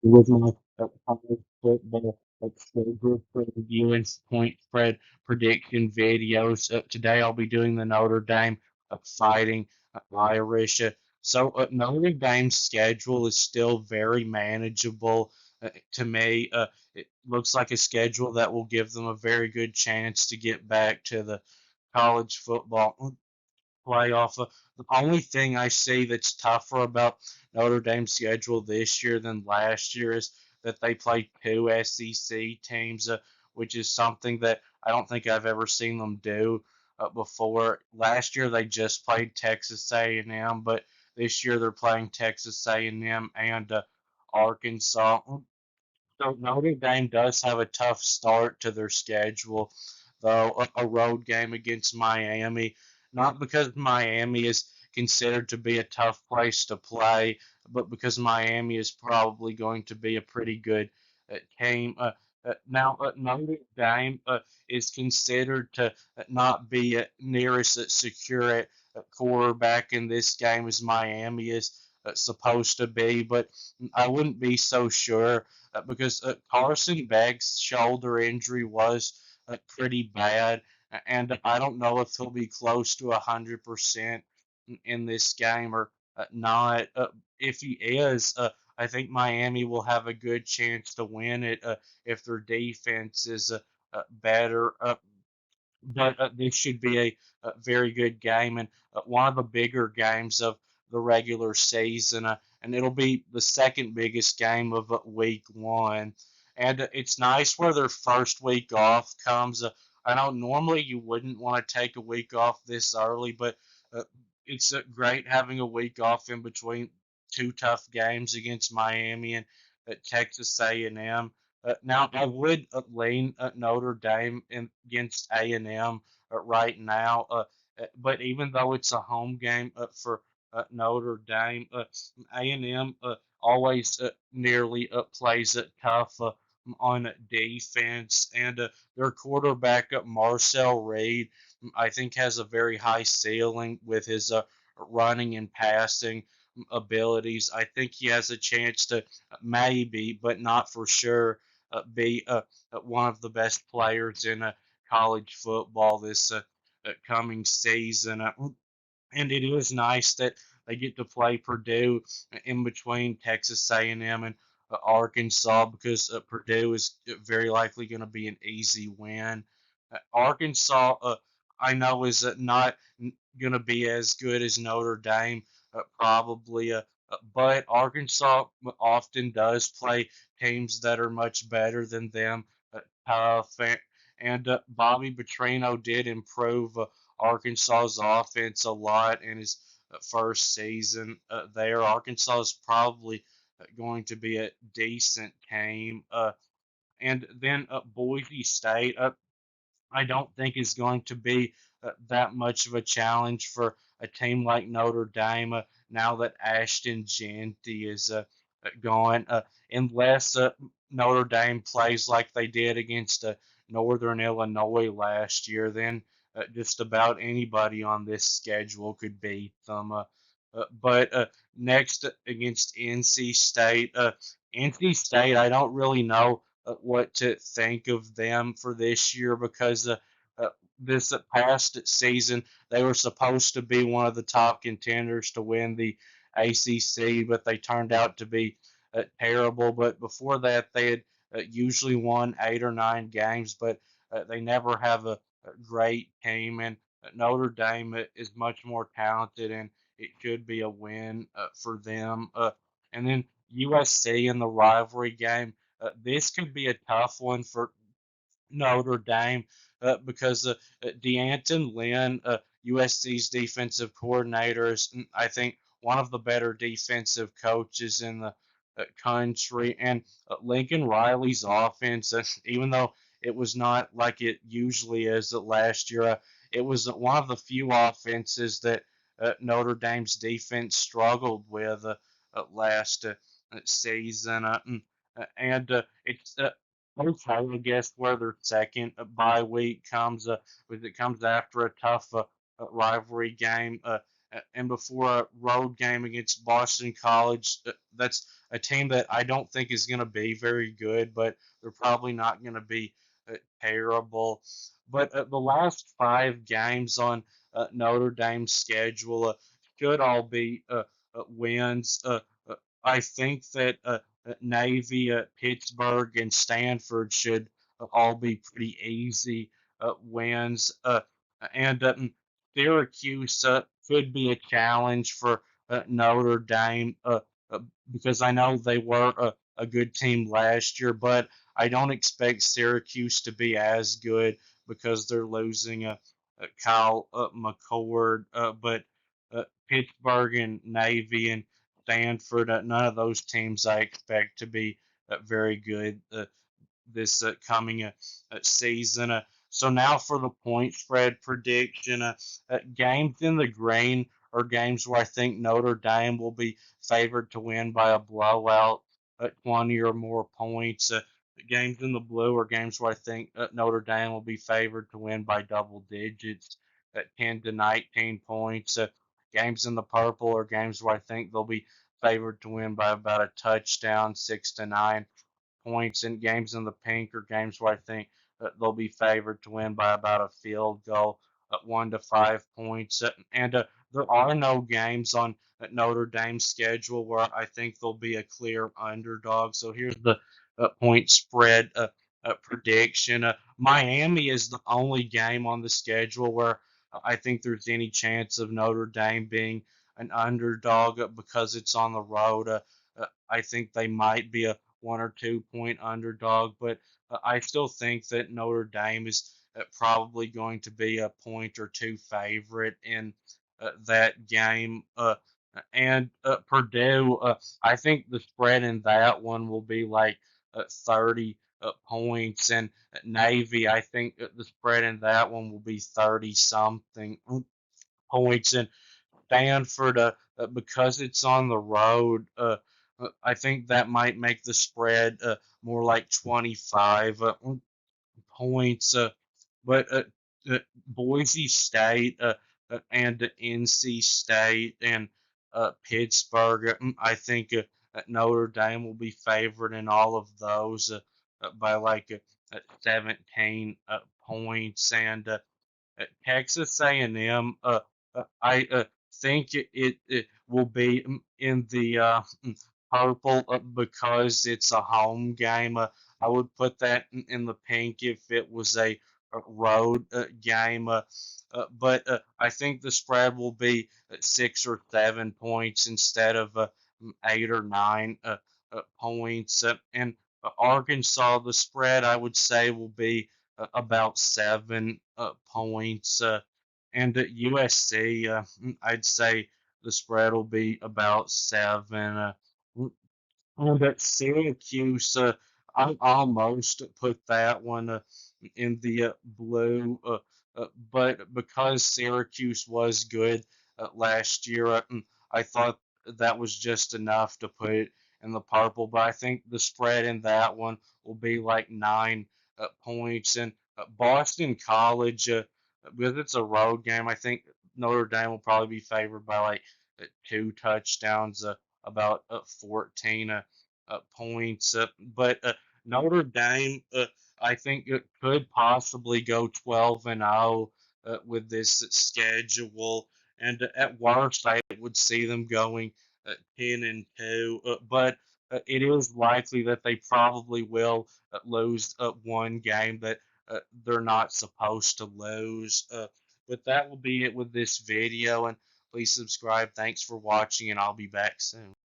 with my college football schedule preview and point spread prediction videos. Today I'll be doing the Notre Dame fighting Irish. Notre Dame's schedule is still very manageable to me. It looks like a schedule that will give them a very good chance to get back to the college football playoff. The only thing I see that's tougher about Notre Dame's schedule this year than last year is that they play two SEC teams, which is something that I don't think I've ever seen them do before. Last year they just played Texas A&M, but this year they're playing Texas A&M and Arkansas. So Notre Dame does have a tough start to their schedule, though a road game against Miami, not because Miami is considered to be a tough place to play, but because Miami is probably going to be a pretty good team. Notre Dame is considered to not be near as secure at quarterback in this game as Miami is supposed to be, but I wouldn't be so sure because Carson Beck's shoulder injury was pretty bad, and I don't know if he'll be close to 100% in this game or not. If he is, I think Miami will have a good chance to win it if their defense is better. But this should be a very good game and one of the bigger games of the regular season. And it'll be the second biggest game of week one. And it's nice where their first week off comes. I know normally you wouldn't want to take a week off this early, but uh, it's great having a week off in between two tough games against Miami and Texas A&M. Now, I would lean Notre Dame against A&M right now, but even though it's a home game for Notre Dame, A&M always nearly plays it tough on defense, and their quarterback, Marcel Reed, I think has a very high ceiling with his running and passing abilities. I think he has a chance to maybe, but not for sure, be one of the best players in college football this coming season. And it is nice that they get to play Purdue in between Texas A&M and Arkansas because Purdue is very likely going to be an easy win. Arkansas, I know, is not going to be as good as Notre Dame, probably, but Arkansas often does play teams that are much better than them. Tough, and Bobby Petrino did improve Arkansas's offense a lot in his first season there. Arkansas is probably going to be a decent team. And then Boise State, I don't think is going to be that much of a challenge for a team like Notre Dame now that Ashton Jeanty is gone, unless Notre Dame plays like they did against Northern Illinois last year. Then just about anybody on this schedule could beat them. But next against NC State, NC State, I don't really know what to think of them for this year because uh, this past season they were supposed to be one of the top contenders to win the ACC, but they turned out to be terrible. But before that, they had usually won 8 or 9 games, but they never have a great team. And Notre Dame is much more talented, and it should be a win for them. And then USC in the rivalry game. This could be a tough one for Notre Dame because D'Anton Lynn, USC's defensive coordinator, is, I think, one of the better defensive coaches in the country. And Lincoln Riley's offense, even though it was not like it usually is last year, it was one of the few offenses that Notre Dame's defense struggled with last season. It's okay, I guess, where their second bye week comes, with it comes after a tough rivalry game, and before a road game against Boston College that's a team that I don't think is going to be very good, but they're probably not going to be terrible. But the last 5 games on Notre Dame's schedule should all be wins. I think that Navy, Pittsburgh, and Stanford should all be pretty easy wins. And Syracuse could be a challenge for Notre Dame uh, because I know they were a good team last year, but I don't expect Syracuse to be as good because they're losing Kyle McCord. But Pittsburgh and Navy and Stanford, none of those teams I expect to be very good this coming season. So now for the point spread prediction, games in the green are games where I think Notre Dame will be favored to win by a blowout at 20 or more points. Games in the blue are games where I think Notre Dame will be favored to win by double digits at 10 to 19 points. Games in the purple are games where I think they'll be favored to win by about a touchdown, 6 to 9 points. In games in the pink or games where I think they'll be favored to win by about a field goal at 1 to 5 points. And there are no games on Notre Dame's schedule where I think they'll be a clear underdog. So here's the point spread prediction. Miami is the only game on the schedule where I think there's any chance of Notre Dame being an underdog because it's on the road. I think they might be a 1 or 2 point underdog, but I still think that Notre Dame is probably going to be a point or two favorite in that game. And Purdue, I think the spread in that one will be like 30 points. And Navy, I think the spread in that one will be 30 something points. And Stanford, because it's on the road, I think that might make the spread more like 25 points. But Boise State and NC State and Pittsburgh, I think Notre Dame will be favored in all of those by like 17 points. And Texas A&M, I think it will be in the purple because it's a home game. I would put that in the pink if it was a road game. But I think the spread will be 6 or 7 points instead of 8 or 9 points. And Arkansas, the spread I would say will be about 7 points. And at USC, I'd say the spread will be about 7. And at Syracuse, I almost put that one in the blue, but because Syracuse was good last year, I thought that was just enough to put it in the purple. But I think the spread in that one will be like 9 points. And Boston College, because it's a road game, I think Notre Dame will probably be favored by like 2 touchdowns, about 14 points. But Notre Dame, I think it could possibly go 12-0 with this schedule, and at worst, I would see them going 10-2. But it is likely that they probably will lose one game that they're not supposed to lose. But that will be it with this video, and please subscribe. Thanks for watching, and I'll be back soon.